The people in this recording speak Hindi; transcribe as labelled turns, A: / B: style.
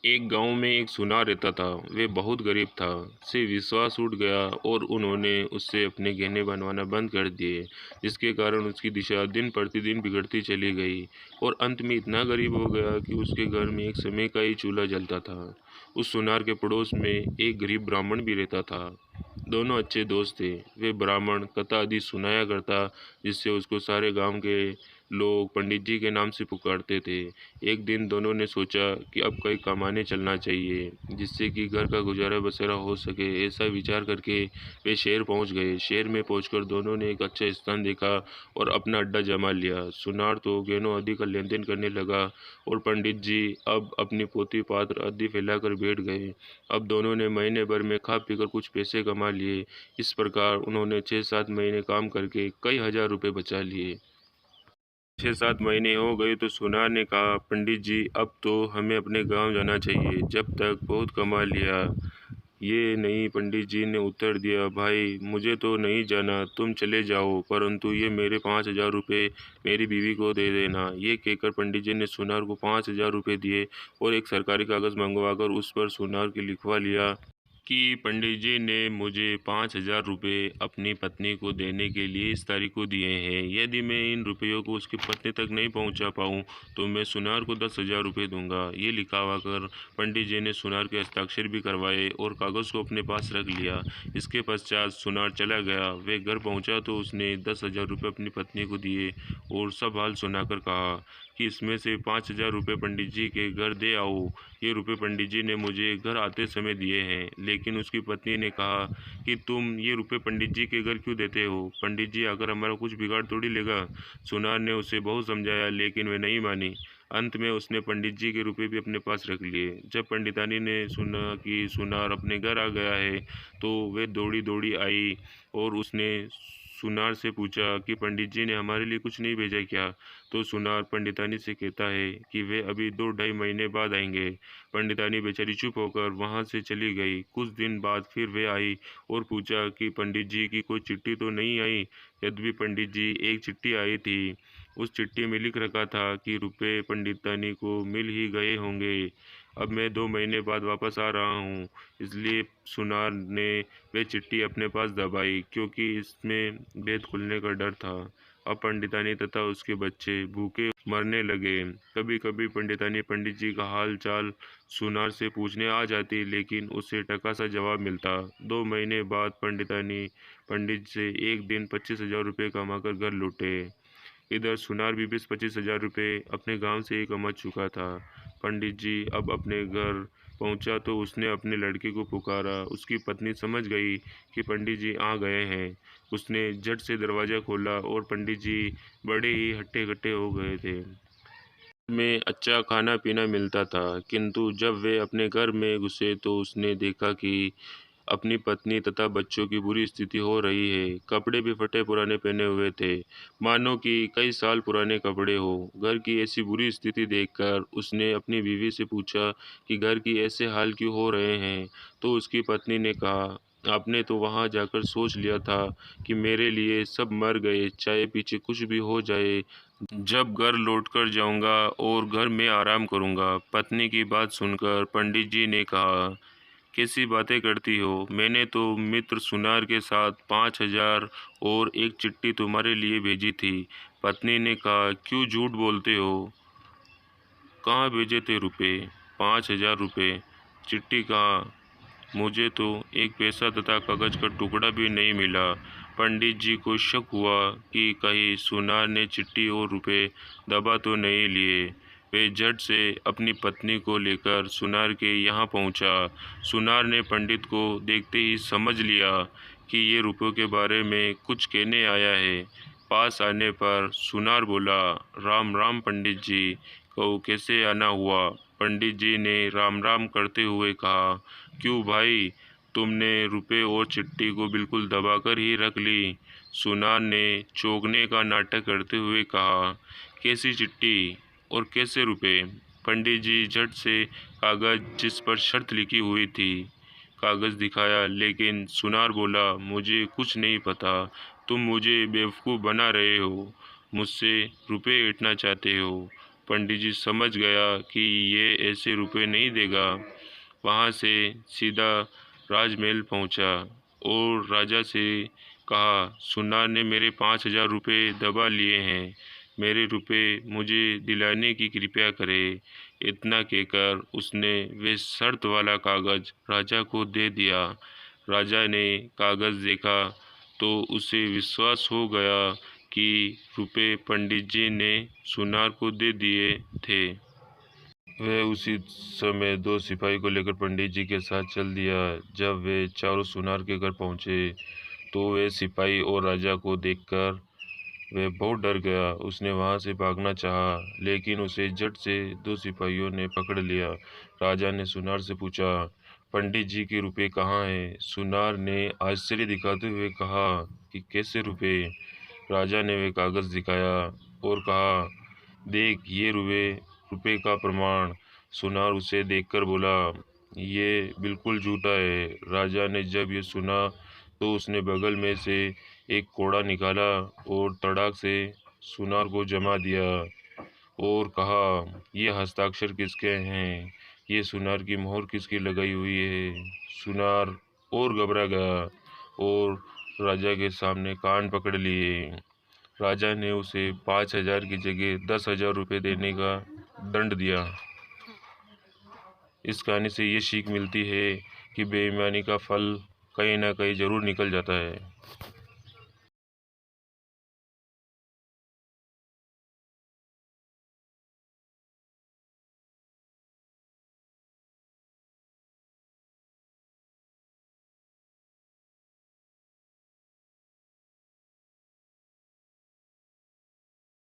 A: एक गांव में एक सुनार रहता था। वे बहुत गरीब था। से विश्वास उठ गया और उन्होंने उससे अपने गहने बनवाना बंद कर दिए, जिसके कारण उसकी दिशा दिन प्रतिदिन बिगड़ती चली गई और अंत में इतना गरीब हो गया कि उसके घर में एक समय का ही चूल्हा जलता था। उस सुनार के पड़ोस में एक गरीब ब्राह्मण भी रहता था। दोनों अच्छे दोस्त थे। वे ब्राह्मण कथा आदि सुनाया करता, जिससे उसको सारे गांव के लोग पंडित जी के नाम से पुकारते थे। एक दिन दोनों ने सोचा कि अब कहीं कमाने चलना चाहिए, जिससे कि घर का गुजारा बसरा हो सके। ऐसा विचार करके वे शहर पहुंच गए। शहर में पहुंचकर दोनों ने एक अच्छा स्थान देखा और अपना अड्डा जमा लिया। सुनार तो गहनों आदि का लेन देन करने लगा और पंडित जी अब अपनी पोथी पात्र आदि फैलाकर बैठ गए। अब दोनों ने महीने भर में खा पीकर कुछ पैसे कमा लिए। इस प्रकार उन्होंने 6-7 महीने काम करके कई हजार रुपये बचा लिए। 6-7 महीने हो गए तो सुनार ने कहा, पंडित जी अब तो हमें अपने गांव जाना चाहिए, जब तक बहुत कमा लिया। ये नहीं, पंडित जी ने उत्तर दिया, भाई मुझे तो नहीं जाना, तुम चले जाओ, परंतु ये मेरे 5,000 रुपये मेरी बीवी को दे देना। ये कहकर पंडित जी ने सुनार को 5,000 रुपये दिए और एक सरकारी कागज़ मंगवाकर उस पर सुनार के लिखवा लिया कि पंडित जी ने मुझे 5,000 रुपये अपनी पत्नी को देने के लिए इस तारीख को दिए हैं। यदि मैं इन रुपयों को उसकी पत्नी तक नहीं पहुंचा पाऊं तो मैं सुनार को 10,000 रुपये दूंगा। ये लिखावा कर पंडित जी ने सुनार के हस्ताक्षर भी करवाए और कागज़ को अपने पास रख लिया। इसके पश्चात सुनार चला गया। वे घर पहुंचा तो उसने 10,000 रुपये अपनी पत्नी को दिए और सब हाल सुनाकर कहा कि इसमें से 5,000 रुपये पंडित जी के घर दे आओ। ये रुपये पंडित जी ने मुझे घर आते समय दिए हैं। लेकिन उसकी पत्नी ने कहा कि तुम ये रुपये पंडित जी के घर क्यों देते हो? पंडित जी आकर हमारा कुछ बिगाड़ थोड़ी लेगा। सुनार ने उसे बहुत समझाया लेकिन वह नहीं मानी। अंत में उसने पंडित जी के रुपये भी अपने पास रख लिए। जब पंडितानी ने सुना कि सुनार अपने घर आ गया है तो वह दौड़ी दौड़ी आई और उसने सुनार से पूछा कि पंडित जी ने हमारे लिए कुछ नहीं भेजा क्या? तो सुनार पंडितानी से कहता है कि वे अभी 2-2.5 महीने बाद आएंगे। पंडितानी बेचारी चुप होकर वहां से चली गई। कुछ दिन बाद फिर वे आई और पूछा कि पंडित जी की कोई चिट्ठी तो नहीं आई? यद्यपि पंडित जी, एक चिट्ठी आई थी। उस चिट्ठी में लिख रखा था कि रुपए पंडितानी को मिल ही गए होंगे। अब मैं 2 महीने बाद वापस आ रहा हूँ। इसलिए सुनार ने वह चिट्ठी अपने पास दबाई, क्योंकि इसमें भेद खुलने का डर था। अब पंडितानी तथा उसके बच्चे भूखे मरने लगे। कभी कभी पंडितानी पंडित जी का हाल चाल सुनार से पूछने आ जाती, लेकिन उससे टका सा जवाब मिलता। 2 महीने बाद पंडितानी पंडित से एक दिन 25,000 रुपये कमाकर घर लौटे। इधर सुनार भी 20-25 हजार रुपये अपने गांव से ही कमा चुका था। पंडित जी अब अपने घर पहुंचा तो उसने अपने लड़के को पुकारा। उसकी पत्नी समझ गई कि पंडित जी आ गए हैं। उसने झट से दरवाज़ा खोला और पंडित जी बड़े ही हट्टे कट्टे हो गए थे। में अच्छा खाना पीना मिलता था, किंतु जब वे अपने घर में घुसे तो उसने देखा कि अपनी पत्नी तथा बच्चों की बुरी स्थिति हो रही है। कपड़े भी फटे पुराने पहने हुए थे, मानो कि कई साल पुराने कपड़े हो। घर की ऐसी बुरी स्थिति देखकर उसने अपनी बीवी से पूछा कि घर की ऐसे हाल क्यों हो रहे हैं? तो उसकी पत्नी ने कहा, आपने तो वहां जाकर सोच लिया था कि मेरे लिए सब मर गए, चाहे पीछे कुछ भी हो जाए। जब घर लौटकर जाऊंगा और घर में आराम करूंगा। पत्नी की बात सुनकर पंडित जी ने कहा, कैसी बातें करती हो? मैंने तो मित्र सुनार के साथ 5,000 और एक चिट्ठी तुम्हारे लिए भेजी थी। पत्नी ने कहा, क्यों झूठ बोलते हो? कहाँ भेजे थे रुपए? 5,000 रुपये? चिट्ठी कहाँ? मुझे तो एक पैसा तथा कागज का टुकड़ा भी नहीं मिला। पंडित जी को शक हुआ कि कहीं सुनार ने चिट्ठी और रुपए दबा तो नहीं लिए। वे झट से अपनी पत्नी को लेकर सुनार के यहाँ पहुँचा। सुनार ने पंडित को देखते ही समझ लिया कि ये रुपयों के बारे में कुछ कहने आया है। पास आने पर सुनार बोला, राम राम पंडित जी, कहो कैसे आना हुआ? पंडित जी ने राम राम करते हुए कहा, क्यों भाई, तुमने रुपए और चिट्ठी को बिल्कुल दबाकर ही रख ली? सुनार ने चौंकने का नाटक करते हुए कहा, कैसी चिट्ठी और कैसे रुपए? पंडित जी झट से कागज जिस पर शर्त लिखी हुई थी कागज दिखाया, लेकिन सुनार बोला, मुझे कुछ नहीं पता, तुम मुझे बेवकूफ़ बना रहे हो, मुझसे रुपए ऐंठना चाहते हो। पंडित जी समझ गया कि ये ऐसे रुपए नहीं देगा। वहाँ से सीधा राजमहल पहुँचा और राजा से कहा, सुनार ने मेरे 5,000 रुपये दबा लिए हैं, मेरे रुपए मुझे दिलाने की कृपा करें। इतना कहकर उसने वे शर्त वाला कागज़ राजा को दे दिया। राजा ने कागज़ देखा तो उसे विश्वास हो गया कि रुपए पंडित जी ने सुनार को दे दिए थे। वह उसी समय 2 सिपाही को लेकर पंडित जी के साथ चल दिया। जब वे चारों सुनार के घर पहुँचे तो वे सिपाही और राजा को देखकर वह बहुत डर गया। उसने वहाँ से भागना चाहा, लेकिन उसे झट से 2 सिपाहियों ने पकड़ लिया। राजा ने सुनार से पूछा, पंडित जी के रुपए कहाँ हैं? सुनार ने आश्चर्य दिखाते हुए कहा कि कैसे रुपए? राजा ने वे कागज़ दिखाया और कहा, देख, ये रुपए का प्रमाण। सुनार उसे देखकर बोला, ये बिल्कुल झूठा है। राजा ने जब ये सुना तो उसने बगल में से एक कोड़ा निकाला और तड़ाक से सुनार को जमा दिया और कहा, ये हस्ताक्षर किसके हैं? ये सुनार की मोहर किसकी लगाई हुई है? सुनार और घबरा गया और राजा के सामने कान पकड़ लिए। राजा ने उसे 5,000 की जगह 10,000 रुपये देने का दंड दिया। इस कहानी से ये सीख मिलती है कि बेईमानी का फल कहीं ना कहीं ज़रूर निकल जाता है।